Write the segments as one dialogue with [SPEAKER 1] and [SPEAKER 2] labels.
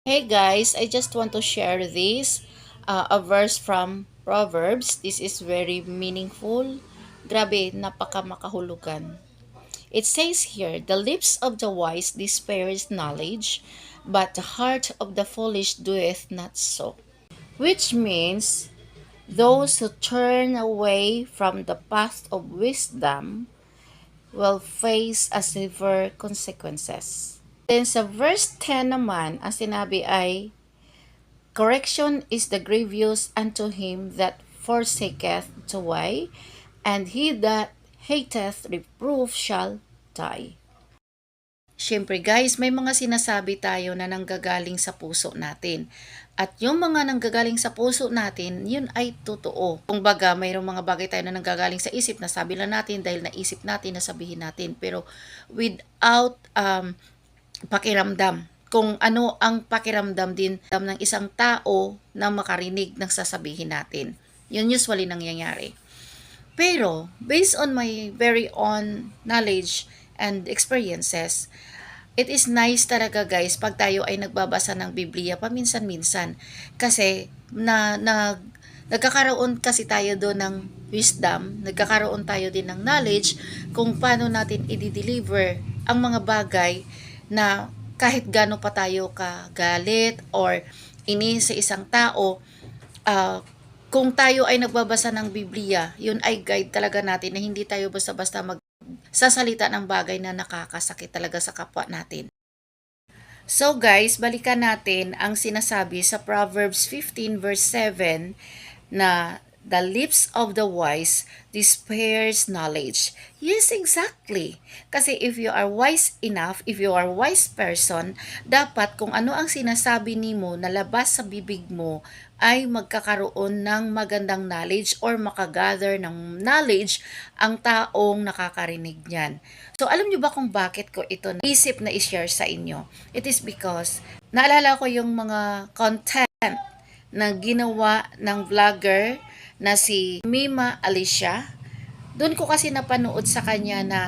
[SPEAKER 1] Hey guys, I just want to share this a verse from Proverbs. This is very meaningful. Grabe, napaka makahulugan. It says here, the lips of the wise despairs knowledge, but the heart of the foolish doeth not so. Which means those who turn away from the path of wisdom will face a severe consequences. Then sa verse 10 naman, ang sinabi ay, correction is the grievous unto him that forsaketh the way, and he that hateth reproof shall die. Siyempre guys, may mga sinasabi tayo na nanggagaling sa puso natin. At yung mga nanggagaling sa puso natin, yun ay totoo. Kung baga, mayroong mga bagay tayo na nanggagaling sa isip na sabi lang natin dahil naisip natin na sabihin natin. Pero without pakiramdam. Kung ano ang pakiramdam din ng isang tao na makarinig ng sasabihin natin. Yun usually nangyayari. Pero, based on my very own knowledge and experiences, it is nice talaga guys pag tayo ay nagbabasa ng Biblia paminsan-minsan. Kasi, nagkakaroon kasi tayo doon ng wisdom, nagkakaroon tayo din ng knowledge kung paano natin i-deliver ang mga bagay na kahit gaano pa tayo kagalit or inis sa isang tao, uh, kung tayo ay nagbabasa ng Biblia, yun ay guide talaga natin na hindi tayo basta-basta magsasalita ng bagay na nakakasakit talaga sa kapwa natin. So guys, balikan natin ang sinasabi sa Proverbs 15 verse 7 na the lips of the wise despairs knowledge. Yes, exactly. Kasi if you are wise enough, if you are wise person, dapat kung ano ang sinasabi nimo na labas sa bibig mo ay magkakaroon ng magandang knowledge or makagather ng knowledge ang taong nakakarinig niyan. So, alam niyo ba kung bakit ko ito naisip na i-share sa inyo? It is because naalala ko yung mga content na ginawa ng vlogger na si Mima Alicia. Doon ko kasi napanood sa kanya na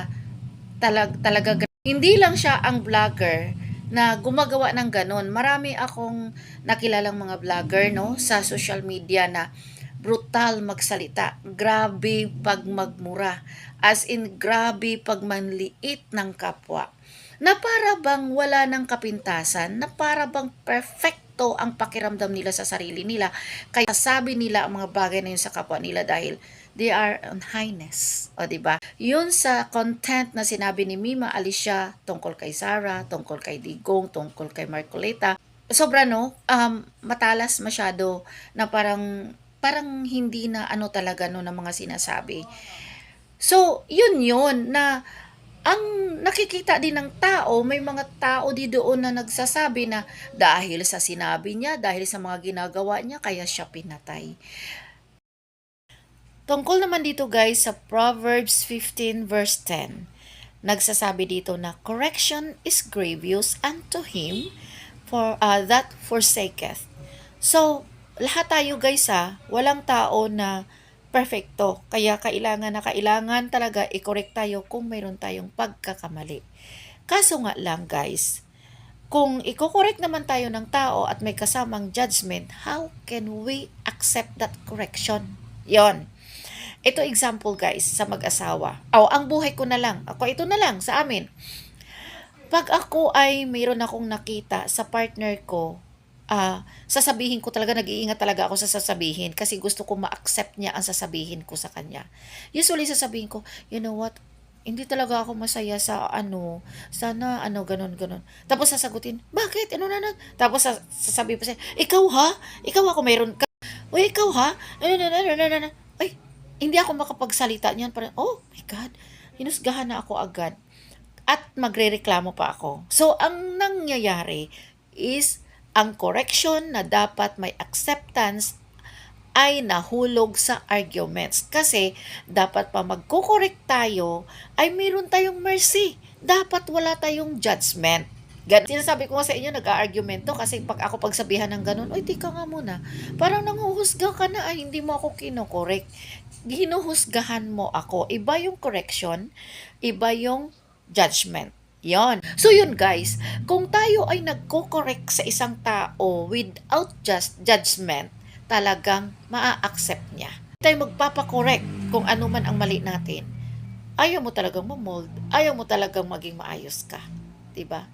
[SPEAKER 1] talaga hindi lang siya ang vlogger na gumagawa ng ganon. Marami akong nakilalang mga vlogger no sa social media na brutal magsalita, grabe pag magmura, as in grabe pag manliit ng kapwa. Na para bang wala ng kapintasan, na para bang perfecto ang pakiramdam nila sa sarili nila. Kaya sabi nila ang mga bagay na yun sa kapwa nila dahil they are on highness. O diba? Yun sa content na sinabi ni Mima Alicia tungkol kay Sarah, tungkol kay Digong, tungkol kay Marcoleta. Sobra no, matalas masyado na parang hindi na ano talaga no ng mga sinasabi. So, yun na ang nakikita din ng tao, may mga tao di doon na nagsasabi na dahil sa sinabi niya, dahil sa mga ginagawa niya, kaya siya pinatay. Tungkol naman dito guys sa Proverbs 15 verse 10, nagsasabi dito na correction is grievous unto him for that forsaketh. So, lahat tayo guys walang tao na perfecto. Kaya kailangan talaga i-correct tayo kung mayroon tayong pagkakamali. Kaso nga lang guys, kung i-correct naman tayo ng tao at may kasamang judgment, how can we accept that correction? Yon. Ito example guys sa mag-asawa. Ang buhay ko na lang. Ito na lang sa amin. Pag ako ay mayroon akong nakita sa partner ko, sasabihin ko talaga, nag-iingat talaga ako sa sasabihin kasi gusto ko ma-accept niya ang sasabihin ko sa kanya. Usually sasabihin ko, you know what, hindi talaga ako masaya sa sana ganon. Tapos sasagutin, bakit? Tapos sasabihin pa siya, ikaw ha? Ikaw ako mayroon ka? O ikaw ha? Ay, hindi ako makapagsalita niyan. Parang, oh my God, hinusgahan na ako agad. At magrereklamo pa ako. So, ang nangyayari is ang correction na dapat may acceptance ay nahulog sa arguments. Kasi dapat pa magko-correct tayo ay mayroon tayong mercy. Dapat wala tayong judgment. Ganun. Sinasabi ko nga sa inyo, nag-argumento kasi pag ako pagsabihan ng ganun, oy, tika nga muna. Parang nanghuhusga ka na, ay hindi mo ako kinokorek. Ginuhusgahan mo ako. Iba yung correction, iba yung judgment. Yon. So yun guys, kung tayo ay nagko-correct sa isang tao without just judgment, talagang maa-accept niya. Tayo magpapakorek kung ano man ang mali natin. Ayaw mo talagang mamold, ayaw mo talagang maging maayos ka. 'Di ba?